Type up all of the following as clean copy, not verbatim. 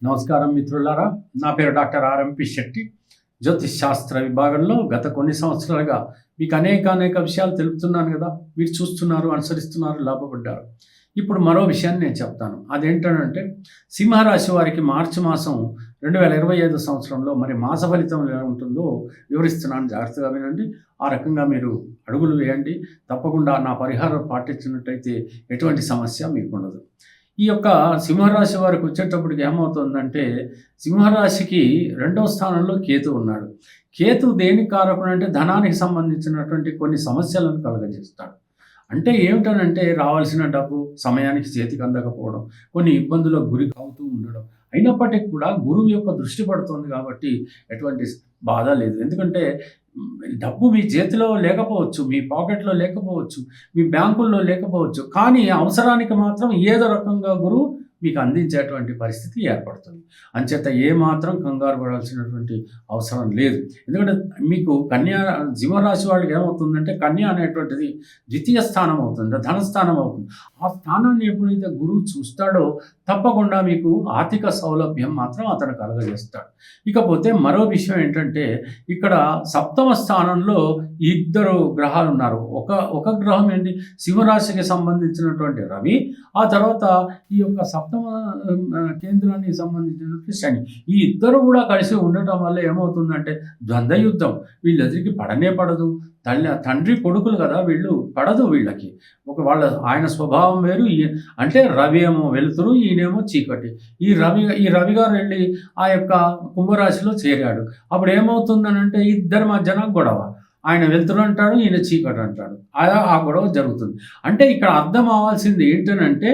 నమస్కారం మిత్రులారా, నా పేరు డాక్టర్ ఆర్ఎంపి శెట్టి. జ్యోతిష్ శాస్త్ర విభాగంలో గత కొన్ని సంవత్సరాలుగా మీకు అనేక విషయాలు తెలుపుతున్నాను కదా. మీరు చూస్తున్నారు, అనుసరిస్తున్నారు, లాభపడ్డారు. ఇప్పుడు మరో విషయాన్ని నేను చెప్తాను. అదేంటంటే సింహరాశి వారికి మార్చి మాసం 2025 సంవత్సరంలో మరి మాస ఫలితం ఎలా ఉంటుందో వివరిస్తున్నాను. జాగ్రత్తగా వినండి. ఆ రకంగా మీరు అడుగులు వేయండి. తప్పకుండా నా పరిహారం పాటించినట్టయితే ఎటువంటి సమస్య మీకు ఉండదు. ఈ యొక్క సింహరాశి వారికి వచ్చేటప్పటికి ఏమవుతుందంటే, సింహరాశికి 2వ స్థానంలో కేతు ఉన్నాడు. కేతు దేనికి కారకుడు అంటే ధనానికి సంబంధించినటువంటి కొన్ని సమస్యలను కలుగజేస్తాడు. అంటే ఏమిటనంటే రావాల్సిన డబ్బు సమయానికి చేతికి అందకపోవడం, కొన్ని ఇబ్బందులకు గురి అవుతూ ఉండడం. అయినప్పటికీ కూడా గురువు యొక్క దృష్టి పడుతుంది కాబట్టి ఎటువంటి బాధ లేదు. ఎందుకంటే డబ్బు మీ చేతిలో లేకపోవచ్చు, మీ పాకెట్లో లేకపోవచ్చు, మీ బ్యాంకుల్లో లేకపోవచ్చు, కానీ అవసరానికి మాత్రం ఏదో రకంగా గురువు మీకు అందించేటువంటి పరిస్థితి ఏర్పడుతుంది. అంచేత ఏమాత్రం కంగారు పడాల్సినటువంటి అవసరం లేదు. ఎందుకంటే మీకు సింహరాశి వాళ్ళకి ఏమవుతుందంటే కన్య అనేటువంటిది ద్వితీయ స్థానం అవుతుంది, ధనస్థానం అవుతుంది. ఆ స్థానాన్ని ఎప్పుడైతే గురువు చూస్తాడో తప్పకుండా మీకు ఆర్థిక సౌలభ్యం మాత్రం అతను కలగజేస్తాడు. ఇకపోతే మరో విషయం ఏంటంటే, ఇక్కడ 7వ స్థానంలో 2 గ్రహాలు ఉన్నారు. ఒక గ్రహం ఏంటి, సింహరాశికి సంబంధించినటువంటి రవి, ఆ తర్వాత ఈ యొక్క 7వ కేంద్రానికి సంబంధించినటువంటి శని. ఈ ఇద్దరు కూడా కలిసి ఉండటం వల్ల ఏమవుతుందంటే ద్వంద్వ యుద్ధం. వీళ్ళెదిరికి పడనే పడదు. తండ్రి కొడుకులు కదా వీళ్ళు, పడదు వీళ్ళకి. ఆయన స్వభావం వేరు. అంటే రవి ఏమో వెలుతురు, ఈయనేమో చీకటి. ఈ రవి గారు వెళ్ళి ఆ యొక్క కుంభరాశిలో చేరాడు. అప్పుడు ఏమవుతుందనంటే ఇద్దరి మధ్యన గొడవ. ఆయన వెలుతురు అంటాడు, ఈయన చీకటి అంటాడు. ఆ గొడవ జరుగుతుంది. అంటే ఇక్కడ అర్థం అవ్వాల్సింది ఏంటనంటే,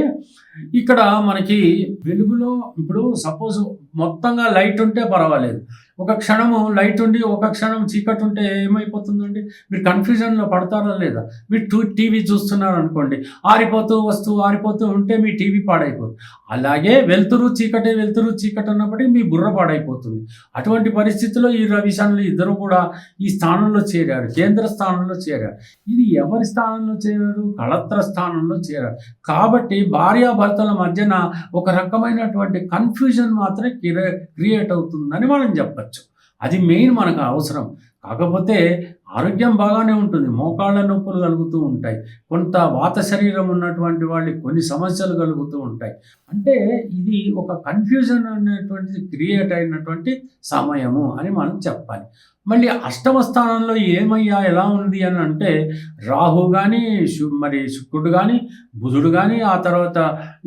ఇక్కడ మనకి వెలుగులో ఇప్పుడు సపోజ్ మొత్తంగా లైట్ ఉంటే పర్వాలేదు, ఒక క్షణము లైట్ ఉండి ఒక క్షణం చీకటి ఉంటే ఏమైపోతుందండి? మీరు కన్ఫ్యూజన్లో పడతారా లేదా? మీరు టీవీ చూస్తున్నారు అనుకోండి, ఆరిపోతూ ఉంటే మీ టీవీ పాడైపోతుంది. అలాగే వెలుతురు చీకటి అన్నప్పటికీ మీ బుర్ర పాడైపోతుంది. అటువంటి పరిస్థితుల్లో ఈ రవి శనులు ఇద్దరు కూడా ఈ స్థానంలో చేరారు, కేంద్ర స్థానంలో చేరారు. ఇది ఎవరి స్థానంలో చేరారు? కళత్ర స్థానంలో చేరారు. కాబట్టి భార్యాభర్తల మధ్యన ఒక రకమైనటువంటి కన్ఫ్యూజన్ మాత్రం క్రియేట్ అవుతుందని మనం చెప్పచ్చు. అది మెయిన్ మనకు అవసరం. కాకపోతే ఆరోగ్యం బాగానే ఉంటుంది, మోకాళ్ళ నొప్పులు కలుగుతూ ఉంటాయి, కొంత వాత శరీరం ఉన్నటువంటి వాళ్ళకి కొన్ని సమస్యలు కలుగుతూ ఉంటాయి. అంటే ఇది ఒక కన్ఫ్యూజన్ అనేటువంటిది క్రియేట్ అయినటువంటి సమయము అని మనం చెప్పాలి. మళ్ళీ 8వ స్థానంలో ఎలా ఉంది అని అంటే, రాహు కానీ మరి శుక్రుడు కానీ బుధుడు కానీ ఆ తర్వాత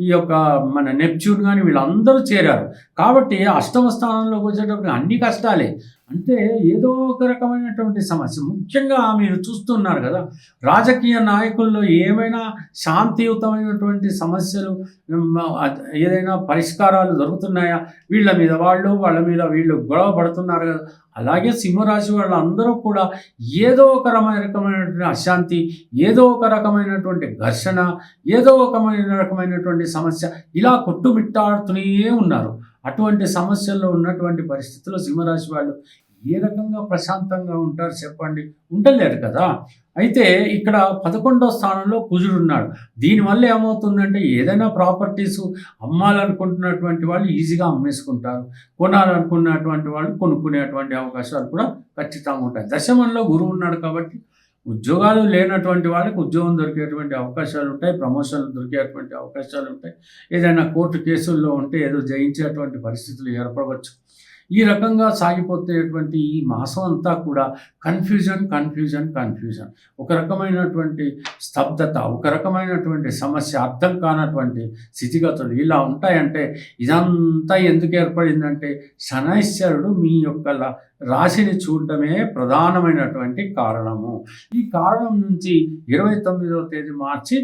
ఈ యొక్క మన నెప్ట్యూన్ కానీ వీళ్ళందరూ చేరారు. కాబట్టి 8వ స్థానంలోకి వచ్చేటప్పుడు అన్ని కష్టాలే. అంటే ఏదో ఒక రకమైనటువంటి సమస్య. ముఖ్యంగా మీరు చూస్తున్నారు కదా, రాజకీయ నాయకుల్లో ఏమైనా శాంతియుతమైనటువంటి సమస్యలు, ఏదైనా పరిష్కారాలు దొరుకుతున్నాయా? వీళ్ళ మీద వీళ్ళు గొడవ పడుతున్నారు కదా. అలాగే సింహరాశి వాళ్ళందరూ కూడా ఏదో ఒక రకమైనటువంటి అశాంతి, ఏదో ఒక రకమైనటువంటి ఘర్షణ, ఏదో ఒక రకమైనటువంటి సమస్య ఇలా కొట్టుమిట్టాడుతూనే ఉన్నారు. అటువంటి సమస్యల్లో ఉన్నటువంటి పరిస్థితుల్లో సింహరాశి వాళ్ళు ఏ రకంగా ప్రశాంతంగా ఉంటారు చెప్పండి? ఉండలేరు కదా. అయితే ఇక్కడ 11వ స్థానంలో కుజుడు ఉన్నాడు. దీనివల్ల ఏమవుతుందంటే ఏదైనా ప్రాపర్టీస్ అమ్మాలనుకుంటున్నటువంటి వాళ్ళు ఈజీగా అమ్మేసుకుంటారు, కొనాలనుకున్నటువంటి వాళ్ళు కొనుక్కునేటువంటి అవకాశాలు కూడా ఖచ్చితంగా ఉంటాయి. దశమంలో గురువు ఉన్నాడు కాబట్టి ఉద్యోగాలు లేనటువంటి వాళ్ళకి ఉద్యోగం దొరికేటువంటి అవకాశాలు ఉంటాయి, ప్రమోషన్లు దొరికేటువంటి అవకాశాలు ఉంటాయి. ఏదైనా కోర్టు కేసుల్లో ఉంటే ఏదో జయించేటువంటి పరిస్థితులు ఏర్పడవచ్చు. ఈ రకంగా సాగిపోతేటువంటి ఈ మాసం అంతా కూడా కన్ఫ్యూజన్. ఒక రకమైనటువంటి స్తబ్దత, ఒక రకమైనటువంటి సమస్య, అర్థం కానటువంటి స్థితిగతులు ఇలా ఉంటాయంటే ఇదంతా ఎందుకు ఏర్పడిందంటే శనైశ్వరుడు మీ యొక్క రాశిని చూడటమే ప్రధానమైనటువంటి కారణము. ఈ కారణం నుంచి 29వ తేదీ మార్చి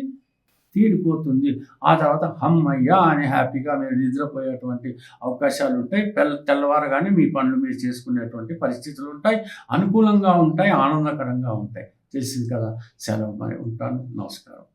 తీరిపోతుంది. ఆ తర్వాత హమ్మయ్య అని హ్యాపీగా మీరు నిద్రపోయేటువంటి అవకాశాలు ఉంటాయి. తెల్లవారగానే మీ పనులు మీరు చేసుకునేటువంటి పరిస్థితులు ఉంటాయి, అనుకూలంగా ఉంటాయి, ఆనందకరంగా ఉంటాయి. తెలిసింది కదా. సెలవు, మరి ఉంటాను. నమస్కారం.